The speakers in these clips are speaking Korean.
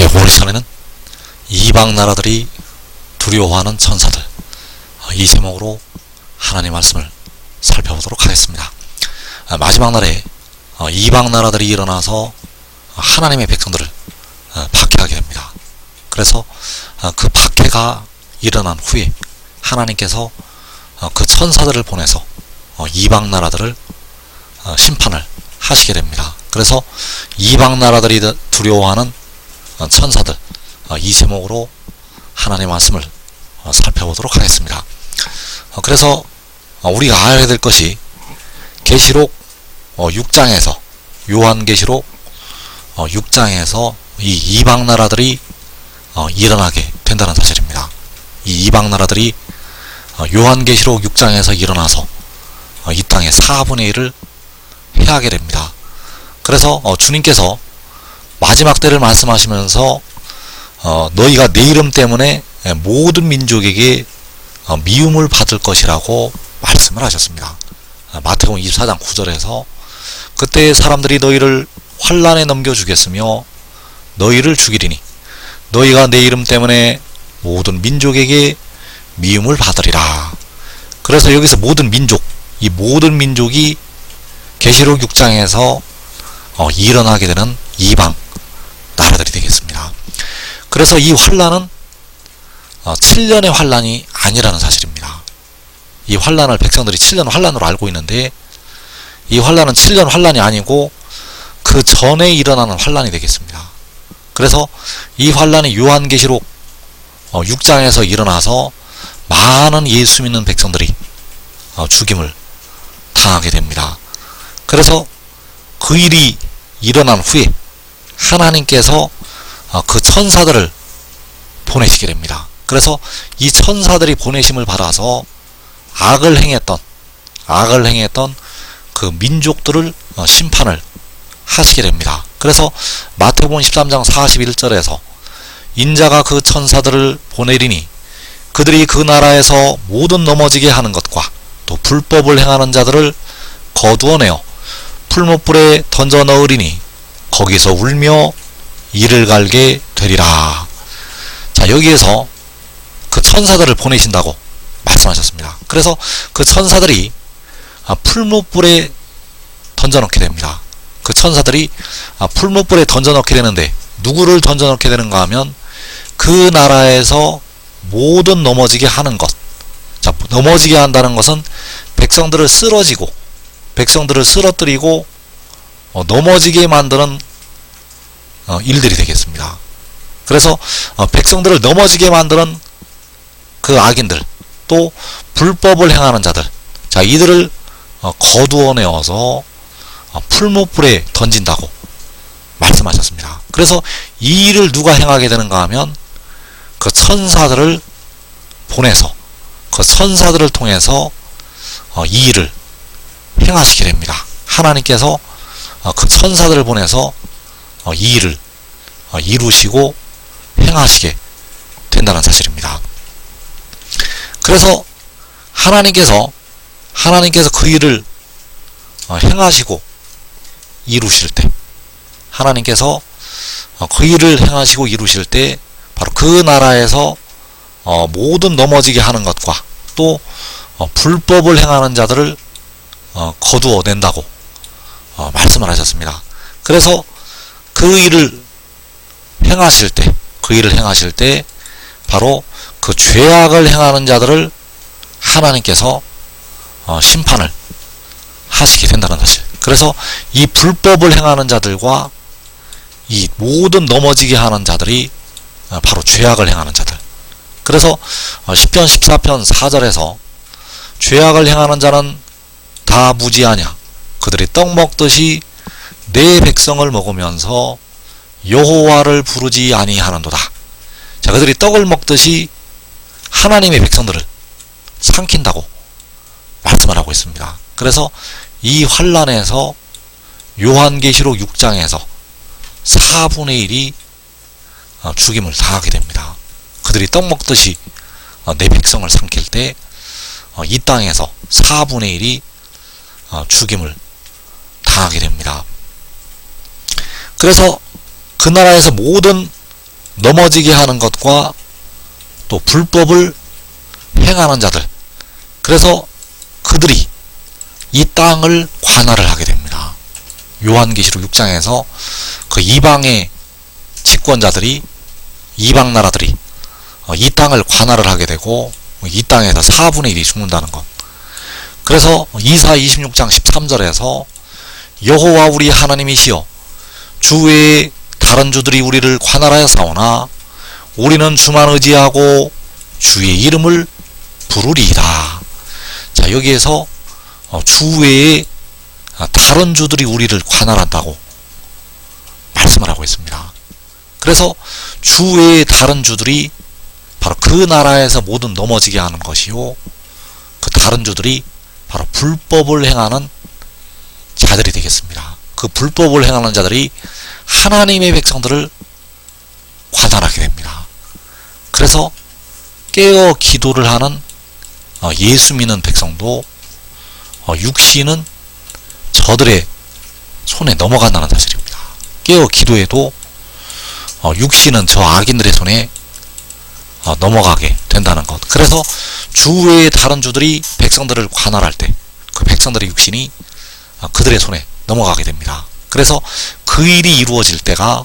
오늘 시간에는 이방 나라들이 두려워하는 천사들, 이 제목으로 하나님 말씀을 살펴보도록 하겠습니다. 마지막 날에 이방 나라들이 일어나서 하나님의 백성들을 박해하게 됩니다. 그래서 그 박해가 일어난 후에 하나님께서 그 천사들을 보내서 이방 나라들을 심판을 하시게 됩니다. 그래서 이방 나라들이 두려워하는 천사들, 이 제목으로 하나님의 말씀을 살펴보도록 하겠습니다. 그래서 우리가 알아야 될 것이 계시록 6장에서, 요한계시록 6장에서 이 이방 나라들이 일어나게 된다는 사실입니다. 이 이방 나라들이 요한계시록 6장에서 일어나서 이 땅의 4분의 1을 해하게 됩니다. 그래서 주님께서 마지막 때를 말씀하시면서 너희가 내 이름 때문에 모든 민족에게 미움을 받을 것이라고 말씀을 하셨습니다. 마태복음 24장 9절에서 그때 사람들이 너희를 환난에 넘겨주겠으며 너희를 죽이리니 너희가 내 이름 때문에 모든 민족에게 미움을 받으리라. 그래서 여기서 모든 민족, 이 모든 민족이 계시록 6장에서 일어나게 되는 이방 나라들이 되겠습니다. 그래서 이 환난은 7년의 환난이 아니라는 사실입니다. 이 환난을 백성들이 7년 환난으로 알고 있는데 이 환난은 7년 환난이 아니고 그 전에 일어나는 환난이 되겠습니다. 그래서 이 환난이 요한계시록 6장에서 일어나서 많은 예수 믿는 백성들이 죽임을 당하게 됩니다. 그래서 그 일이 일어난 후에 하나님께서 그 천사들을 보내시게 됩니다. 그래서 이 천사들이 보내심을 받아서 악을 행했던 그 민족들을 심판을 하시게 됩니다. 그래서 마태복음 13장 41절에서 인자가 그 천사들을 보내리니 그들이 그 나라에서 모든 넘어지게 하는 것과 또 불법을 행하는 자들을 거두어내어 풀무불에 던져 넣으리니 거기서 울며 이를 갈게 되리라. 자, 여기에서 그 천사들을 보내신다고 말씀하셨습니다. 그래서 그 천사들이 풀무불에 던져넣게 됩니다. 그 천사들이 풀무불에 던져넣게 되는데 누구를 던져넣게 되는가 하면 그 나라에서 모든 넘어지게 하는 것. 자, 넘어지게 한다는 것은 백성들을 쓰러뜨리고 넘어지게 만드는 일들이 되겠습니다. 그래서 백성들을 넘어지게 만드는 그 악인들, 또 불법을 행하는 자들, 자, 이들을 거두어내어서 풀무불에 던진다고 말씀하셨습니다. 그래서 이 일을 누가 행하게 되는가 하면 그 천사들을 보내서 그 천사들을 통해서 이 일을 행하시게 됩니다. 하나님께서 그 천사들을 보내서 이 일을 이루시고 행하시게 된다는 사실입니다. 그래서 하나님께서 그 일을 행하시고 이루실 때, 하나님께서 그 일을 행하시고 이루실 때 바로 그 나라에서 모든 넘어지게 하는 것과 또 불법을 행하는 자들을 거두어낸다고 말씀을 하셨습니다. 그래서 그 일을 행하실 때 바로 그 죄악을 행하는 자들을 하나님께서 심판을 하시게 된다는 사실. 그래서 이 불법을 행하는 자들과 이 모든 넘어지게 하는 자들이 바로 죄악을 행하는 자들. 그래서 시편 14편 4절에서 죄악을 행하는 자는 다 무지하냐 그들이 떡 먹듯이 내 백성을 먹으면서 여호와를 부르지 아니하는도다. 자, 그들이 떡을 먹듯이 하나님의 백성들을 삼킨다고 말씀을 하고 있습니다. 그래서 이 환난에서 요한계시록 6장에서 4분의 1이 죽임을 당하게 됩니다. 그들이 떡 먹듯이 내 백성을 삼킬 때 이 땅에서 4분의 1이 죽임을 당하게 됩니다. 그래서 그 나라에서 모든 넘어지게 하는 것과 또 불법을 행하는 자들, 그래서 그들이 이 땅을 관할을 하게 됩니다. 요한계시록 6장에서 그 이방의 집권자들이, 이방 나라들이 이 땅을 관할을 하게 되고 이 땅에서 4분의 1이 죽는다는 것. 그래서 이사 26장 13절에서 여호와 우리 하나님이시여 주 외에 다른 주들이 우리를 관할하여 사오나 우리는 주만 의지하고 주의 이름을 부르리이다. 자, 여기에서 주 외에 다른 주들이 우리를 관할한다고 말씀을 하고 있습니다. 그래서 주 외에 다른 주들이 바로 그 나라에서 모든 넘어지게 하는 것이요, 그 다른 주들이 바로 불법을 행하는 자들이 되겠습니다. 그 불법을 행하는 자들이 하나님의 백성들을 관할하게 됩니다. 그래서 깨어 기도를 하는 예수 믿는 백성도 육신은 저들의 손에 넘어간다는 사실입니다. 깨어 기도해도 육신은 저 악인들의 손에 넘어가게 된다는 것. 그래서 주 외의 다른 주들이 백성들을 관할할 때 그 백성들의 육신이 그들의 손에 넘어가게 됩니다. 그래서 그 일이 이루어질 때가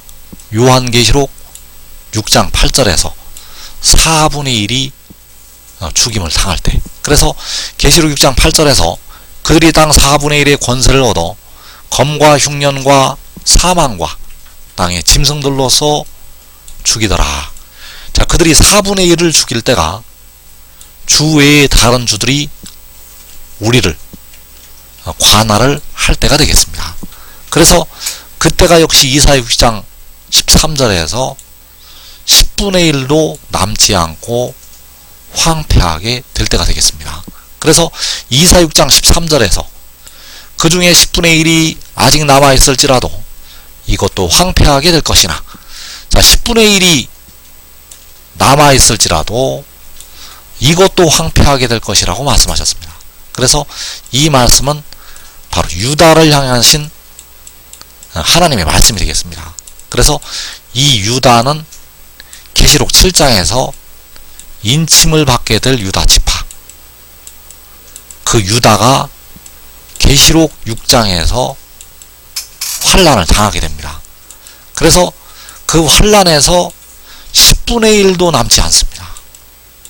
요한계시록 6장 8절에서 4분의 1이 죽임을 당할 때, 그래서 계시록 6장 8절에서 그들이 땅 4분의 1의 권세를 얻어 검과 흉년과 사망과 땅의 짐승들로서 죽이더라. 자, 그들이 4분의 1을 죽일 때가 주 외의 다른 주들이 우리를 관할을 할 때가 되겠습니다. 그래서 그때가 역시 이사 6장 13절에서 10분의 1도 남지 않고 황폐하게 될 때가 되겠습니다. 그래서 이사 6장 13절에서 그 중에 10분의 1이 아직 남아있을지라도 이것도 황폐하게 될 것이나, 자, 10분의 1이 남아있을지라도 이것도 황폐하게 될 것이라고 말씀하셨습니다. 그래서 이 말씀은 바로 유다를 향하신 하나님의 말씀이 되겠습니다. 그래서 이 유다는 계시록 7장에서 인침을 받게 될 유다 지파, 그 유다가 계시록 6장에서 환란을 당하게 됩니다. 그래서 그 환란에서 10분의 1도 남지 않습니다.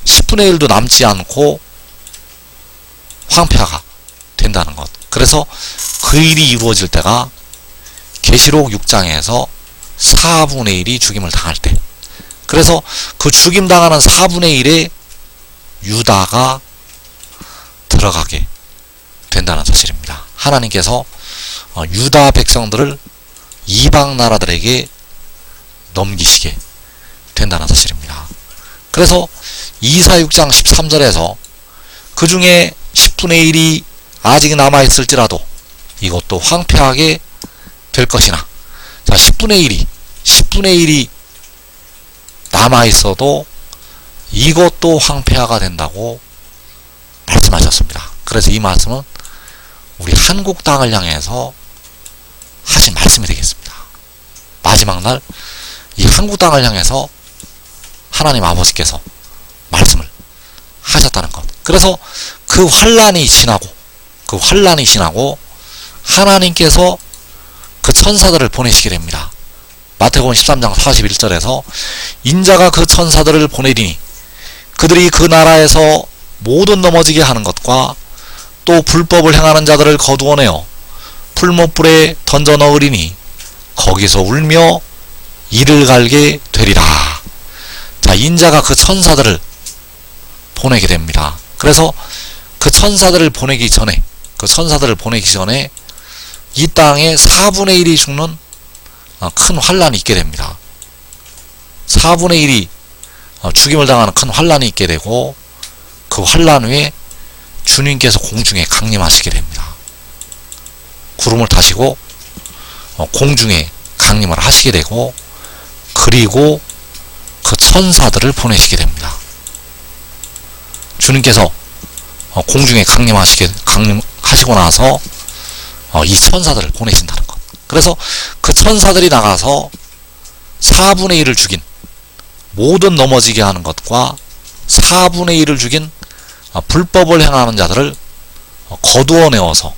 10분의 1도 남지 않고 황폐화가 된다는 것. 그래서 그 일이 이루어질 때가 계시록 6장에서 4분의 1이 죽임을 당할 때, 그래서 그 죽임당하는 4분의 1에 유다가 들어가게 된다는 사실입니다. 하나님께서 유다 백성들을 이방 나라들에게 넘기시게 된다는 사실입니다. 그래서 이사 6장 13절에서 그 중에 10분의 1이 아직 남아있을지라도 이것도 황폐하게 될 것이나, 자, 10분의 1이 남아있어도 이것도 황폐화가 된다고 말씀하셨습니다. 그래서 이 말씀은 우리 한국 땅을 향해서 하신 말씀이 되겠습니다. 마지막 날 이 한국 땅을 향해서 하나님 아버지께서 말씀을 하셨다는 것. 그래서 그 환란이 지나고 하나님께서 그 천사들을 보내시게 됩니다. 마태복음 13장 41절에서 인자가 그 천사들을 보내리니 그들이 그 나라에서 모든 넘어지게 하는 것과 또 불법을 행하는 자들을 거두어내어 풀못불에 던져 넣으리니 거기서 울며 이를 갈게 되리라. 자, 인자가 그 천사들을 보내게 됩니다. 그래서 그 천사들을 보내기 전에 이 땅에 4분의 1이 죽는 큰 환란이 있게 됩니다. 4분의 1이 죽임을 당하는 큰 환란이 있게 되고, 그 환란 후에 주님께서 공중에 강림하시게 됩니다. 구름을 타시고 공중에 강림을 하시게 되고, 그리고 그 천사들을 보내시게 됩니다. 주님께서 공중에 강림하시고 나서 이 천사들을 보내신다는 것. 그래서 그 천사들이 나가서 4분의 1을 죽인 모든 넘어지게 하는 것과 4분의 1을 죽인 불법을 행하는 자들을 거두어 내어서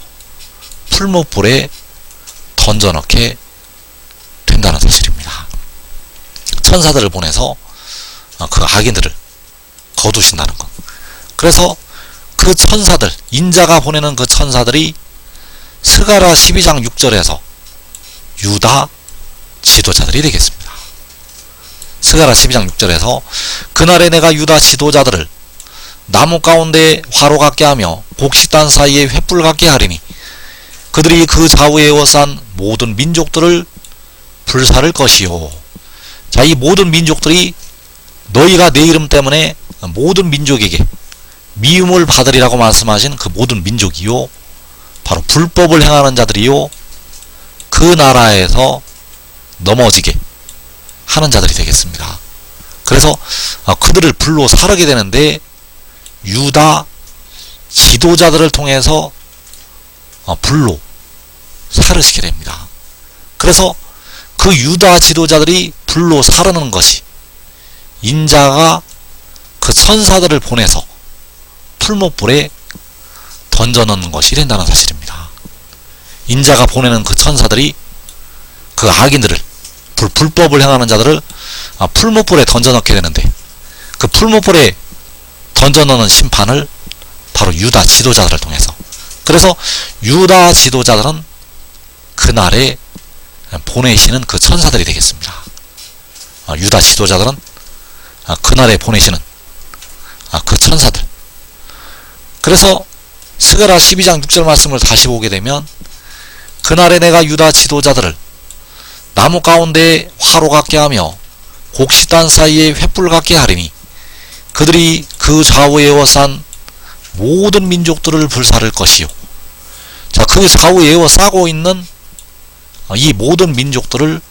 풀무불에 던져넣게 된다는 사실입니다. 천사들을 보내서 그 악인들을 거두신다는 것. 그래서 그 천사들, 인자가 보내는 그 천사들이 스가랴 12장 6절에서 유다 지도자들이 되겠습니다. 스가랴 12장 6절에서 그날에 내가 유다 지도자들을 나무 가운데 화로 같게 하며 곡식단 사이에 횃불 같게 하리니 그들이 그 좌우에 에워싼 모든 민족들을 불사를 것이요. 자, 이 모든 민족들이 너희가 내 이름 때문에 모든 민족에게 미움을 받으리라고 말씀하신 그 모든 민족이요, 바로 불법을 행하는 자들이요, 그 나라에서 넘어지게 하는 자들이 되겠습니다. 그래서 그들을 불로 사르게 되는데 유다 지도자들을 통해서 불로 사르시게 됩니다. 그래서 그 유다 지도자들이 불로 사르는 것이 인자가 그 천사들을 보내서 풀무불에 던져넣는 것이 된다는 사실입니다. 인자가 보내는 그 천사들이 그 악인들을, 불법을 행하는 자들을 풀무불에 던져넣게 되는데 그 풀무불에 던져넣는 심판을 바로 유다 지도자들을 통해서, 그래서 유다 지도자들은 그날에 보내시는 그 천사들이 되겠습니다. 유다 지도자들은 그날에 보내시는 그 천사들. 그래서 스가랴 12장 6절 말씀을 다시 보게 되면 그날에 내가 유다 지도자들을 나무 가운데 화로 같게 하며 곡식단 사이에 횃불 같게 하리니 그들이 그 좌우에 에워싼 모든 민족들을 불사를 것이요. 자, 그 좌우에 에워싸고 있는 이 모든 민족들을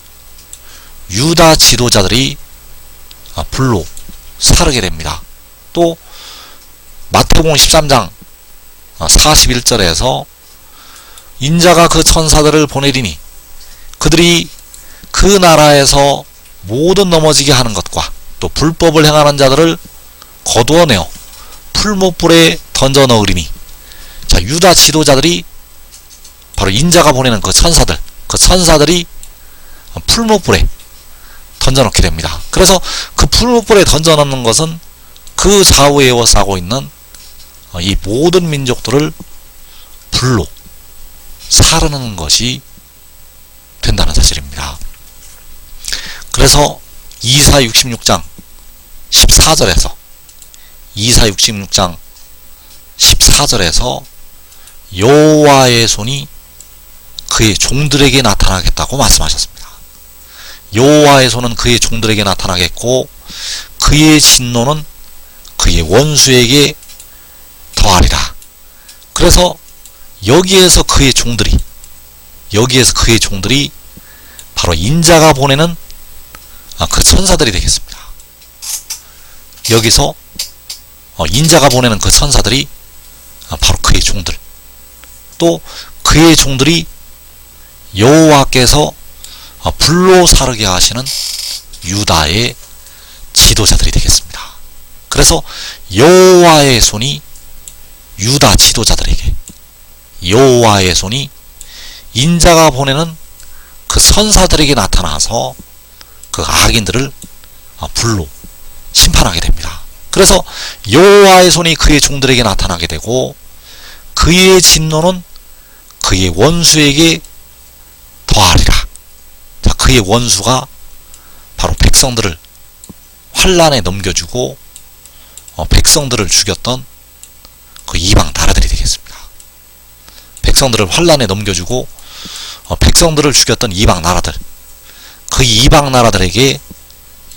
유다 지도자들이 불로 사르게 됩니다. 또 마태복음 13장 41절에서 인자가 그 천사들을 보내리니 그들이 그 나라에서 모든 넘어지게 하는 것과 또 불법을 행하는 자들을 거두어내어 풀무불에 던져 넣으리니, 자, 유다 지도자들이 바로 인자가 보내는 그 천사들이 풀무불에 던져넣게 됩니다. 그래서 그 풀무불에 던져넣는 것은 그 좌우에 에워싸고 있는 이 모든 민족들을 불로 사르는 것이 된다는 사실입니다. 그래서 이사 66장 14절에서 이사 66장 14절에서 여호와의 손이 그의 종들에게 나타나겠다고 말씀하셨습니다. 여호와의 손은 그의 종들에게 나타나겠고 그의 진노는 그의 원수에게 더하리라. 그래서 여기에서 그의 종들이 바로 인자가 보내는 그 천사들이 되겠습니다. 여기서 인자가 보내는 그 천사들이 바로 그의 종들, 또 그의 종들이 여호와께서 불로 사르게 하시는 유다의 지도자들이 되겠습니다. 그래서 여호와의 손이 유다 지도자들에게, 여호와의 손이 인자가 보내는 그 천사들에게 나타나서 그 악인들을 불로 심판하게 됩니다. 그래서 여호와의 손이 그의 종들에게 나타나게 되고 그의 진노는 그의 원수에게 더하리라. 자, 그의 원수가 바로 백성들을 환난에 넘겨주고 백성들을 죽였던 그 이방 나라들이 되겠습니다. 백성들을 환난에 넘겨주고 백성들을 죽였던 이방 나라들, 그 이방 나라들에게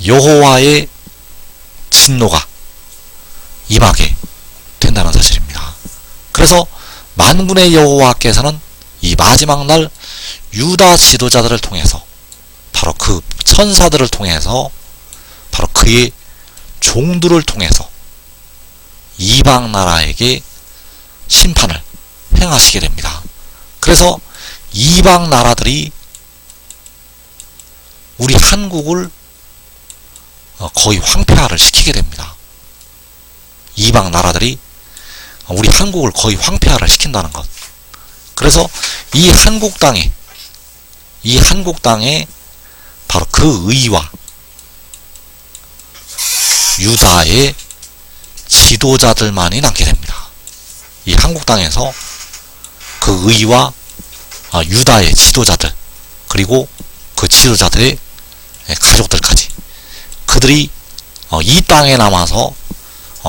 여호와의 진노가 임하게 된다는 사실입니다. 그래서 만군의 여호와께서는 이 마지막 날 유다 지도자들을 통해서, 바로 그 천사들을 통해서, 바로 그의 종들을 통해서 이방 나라에게 심판을 행하시게 됩니다. 그래서 이방 나라들이 우리 한국을 거의 황폐화를 시키게 됩니다. 이방 나라들이 우리 한국을 거의 황폐화를 시킨다는 것. 그래서 이 한국 땅에 바로 그 의와 유다의 지도자들만이 남게 됩니다. 이 한국 땅에서 그 의와 유다의 지도자들, 그리고 그 지도자들의 가족들까지, 그들이 이 땅에 남아서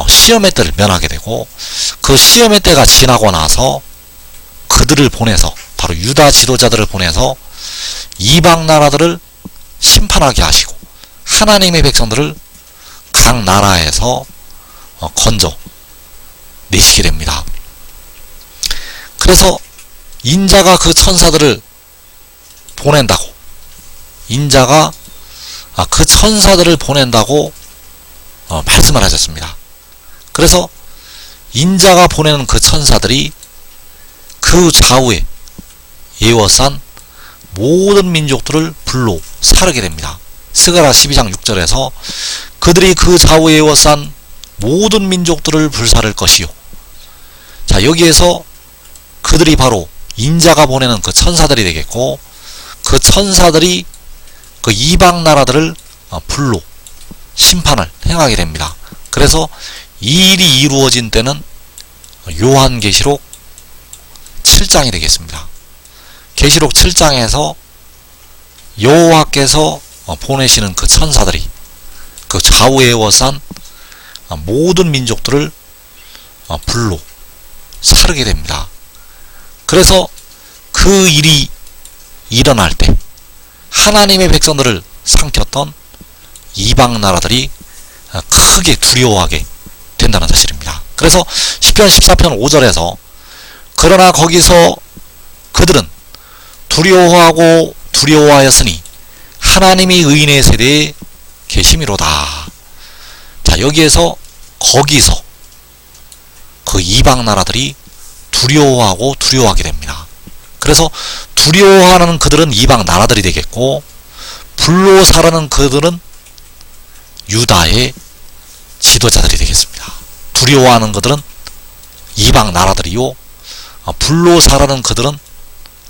시험의 때를 면하게 되고, 그 시험의 때가 지나고 나서 그들을 보내서, 바로 유다 지도자들을 보내서 이방 나라들을 심판하게 하시고 하나님의 백성들을 각 나라에서 건져 내시게 됩니다. 그래서 인자가 그 천사들을 보낸다고, 인자가 그 천사들을 보낸다고 말씀을 하셨습니다. 그래서 인자가 보내는 그 천사들이 그 좌우에 예워싼 모든 민족들을 불로 사르게 됩니다. 스가랴 12장 6절에서 그들이 그 좌우에 예워싼 모든 민족들을 불사를 것이요. 자, 여기에서 그들이 바로 인자가 보내는 그 천사들이 되겠고, 그 천사들이 그 이방 나라들을 불로 심판을 행하게 됩니다. 그래서 이 일이 이루어진 때는 요한계시록 7장이 되겠습니다. 계시록 7장에서 여호와께서 보내시는 그 천사들이 그 좌우에 에워싼 모든 민족들을 불로 사르게 됩니다. 그래서 그 일이 일어날 때 하나님의 백성들을 삼켰던 이방 나라들이 크게 두려워하게 된다는 사실입니다. 그래서 시편 14편 5절에서 그러나 거기서 그들은 두려워하였으니 하나님이 의인의 세대에 계심이로다. 자, 여기에서 거기서 그 이방 나라들이 두려워하게 됩니다. 그래서 두려워하는 그들은 이방 나라들이 되겠고, 불로 사르는 그들은 유다의 지도자들이 되겠습니다. 두려워하는 그들은 이방 나라들이요, 불로 사르는 그들은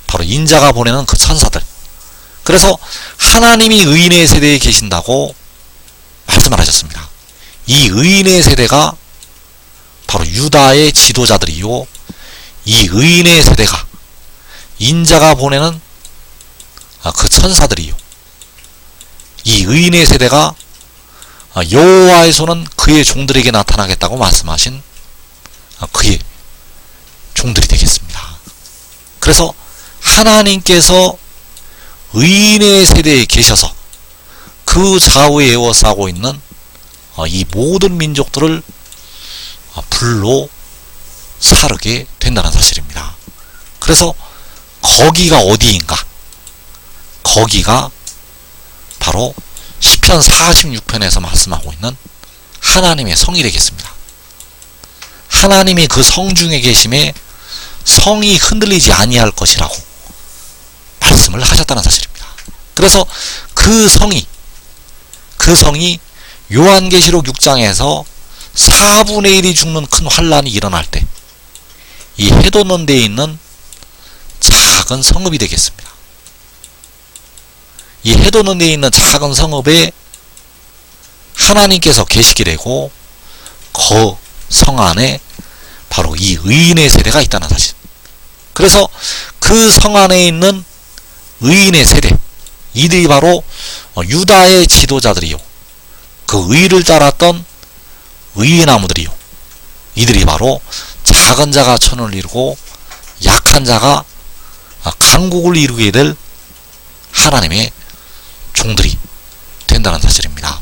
바로 인자가 보내는 그 천사들. 그래서 하나님이 의인의 세대에 계신다고 말씀을 하셨습니다. 이 의인의 세대가 바로 유다의 지도자들이요, 이 의인의 세대가 인자가 보내는 그 천사들이요, 이 의인의 세대가 여호와의 손은 그의 종들에게 나타나겠다고 말씀하신 그의 종들이 되겠습니다. 그래서 하나님께서 의인의 세대에 계셔서 그 좌우에 에워싸고 있는 이 모든 민족들을 불로 사르게 된다는 사실입니다. 그래서 거기가 어디인가? 거기가 바로 시편 46편에서 말씀하고 있는 하나님의 성이 되겠습니다. 하나님이 그 성 중에 계심에 성이 흔들리지 아니할 것이라고 말씀을 하셨다는 사실입니다. 그래서 그 성이 요한계시록 6장에서 4분의 1이 죽는 큰 환란이 일어날 때 이 해돋는 데에 있는 작은 성읍이 되겠습니다. 이 해돋는 데에 있는 작은 성읍에 하나님께서 계시게 되고, 그 성 안에 바로 이 의인의 세대가 있다는 사실. 그래서 그 성 안에 있는 의인의 세대, 이들이 바로 유다의 지도자들이요, 그 의를 따랐던 의의 나무들이요, 이들이 바로 작은 자가 천을 이루고 약한 자가 강국을 이루게 될 하나님의 종들이 된다는 사실입니다.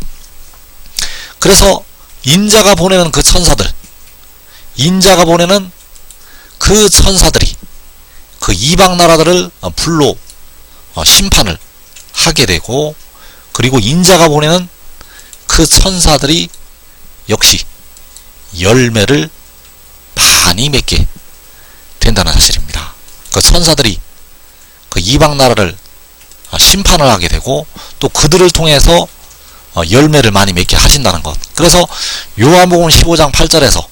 그래서 인자가 보내는 그 천사들, 인자가 보내는 그 천사들이 그 이방 나라들을 불로 심판을 하게 되고, 그리고 인자가 보내는 그 천사들이 역시 열매를 많이 맺게 된다는 사실입니다. 그 천사들이 그 이방 나라를 심판을 하게 되고, 또 그들을 통해서 열매를 많이 맺게 하신다는 것. 그래서 요한복음 15장 8절에서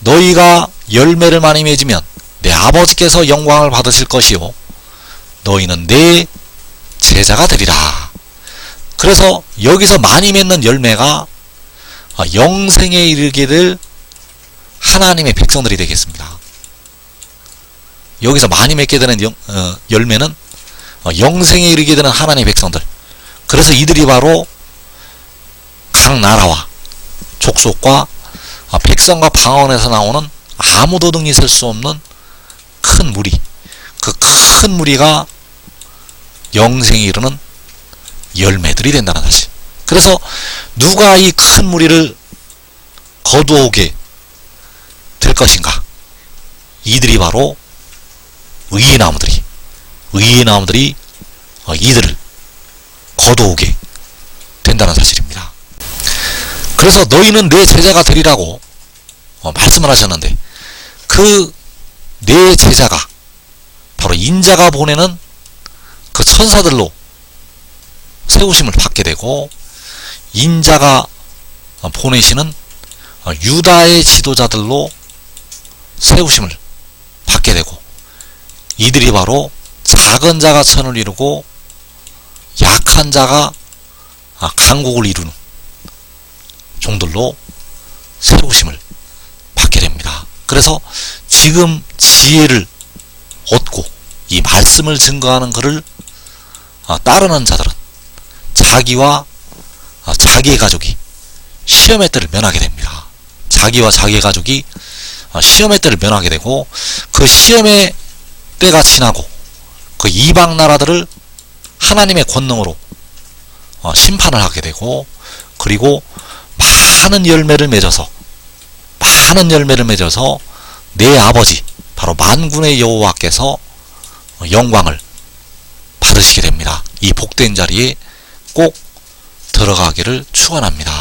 너희가 열매를 많이 맺으면 내 아버지께서 영광을 받으실 것이요 너희는 내 제자가 되리라. 그래서 여기서 많이 맺는 열매가 영생에 이르게 될 하나님의 백성들이 되겠습니다. 여기서 많이 맺게 되는 열매는 영생에 이르게 되는 하나님의 백성들. 그래서 이들이 바로 각 나라와 족속과 백성과 방언에서 나오는 아무도 등이 셀 수 없는 큰 무리, 그 큰 무리가 영생에 이르는 열매들이 된다는 사실. 그래서 누가 이 큰 무리를 거두어오게 될 것인가? 이들이 바로 의의 나무들이 이들을 거두어오게 된다는 사실입니다. 그래서 너희는 내 제자가 되리라고 말씀을 하셨는데, 그 내 제자가 바로 인자가 보내는 그 천사들로 세우심을 받게 되고, 인자가 보내시는 유다의 지도자들로 세우심을 받게 되고, 이들이 바로 작은 자가 천을 이루고 약한 자가 강국을 이루는 종들로 세우심을 받게 됩니다. 그래서 지금 지혜를 얻고 이 말씀을 증거하는 것을 따르는 자들은 자기와 자기의 가족이 시험의 때를 면하게 됩니다. 자기와 자기의 가족이 시험의 때를 면하게 되고, 그 시험의 때가 지나고 그 이방 나라들을 하나님의 권능으로 심판을 하게 되고, 그리고 많은 열매를 맺어서 내 아버지 바로 만군의 여호와께서 영광을 받으시게 됩니다. 이 복된 자리에 꼭 들어가기를 축원합니다.